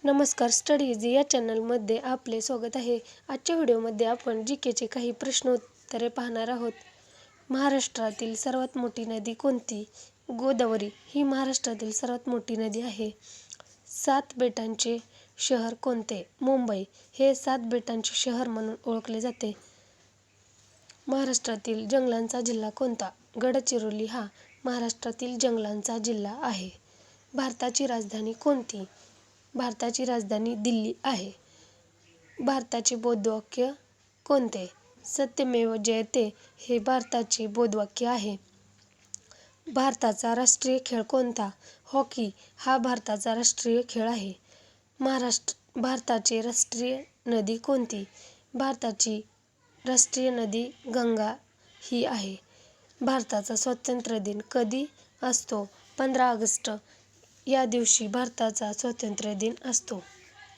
नमस्कार, study easy या चॅनलमध्ये आपले स्वागत आहे. आजच्या व्हिडिओमध्ये आपण जीकेचे काही प्रश्नोत्तरे पाहणार आहोत. महाराष्ट्रातील सर्वात मोठी नदी कोणती? गोदावरी ही महाराष्ट्रातील सर्वात मोठी नदी आहे. 7 बेटांचे शहर कोणते? मुंबई हे 7 बेटांचे शहर म्हणून ओळखले जाते. महाराष्ट्रातील जंगलांचा जिल्हा कोणता? गडचिरोली हा महाराष्ट्रातील जंगलांचा जिल्हा आहे. भारताची राजधानी कोणती? भारताची राजधानी दिल्ली आहे. भारताचे बोधवाक्य कोणते? सत्यमेव जयते हे भारताचे बोधवाक्य आहे. भारताचा राष्ट्रीय खेळ कोणता? हॉकी हा भारताचा राष्ट्रीय खेळ आहे. भारताची राष्ट्रीय नदी कोणती? भारताची राष्ट्रीय नदी गंगा ही आहे. भारताचा स्वातंत्र्य दिन कधी असतो? 15 ऑगस्ट या दिवशी भारताचा स्वातंत्र्य दिन असतो.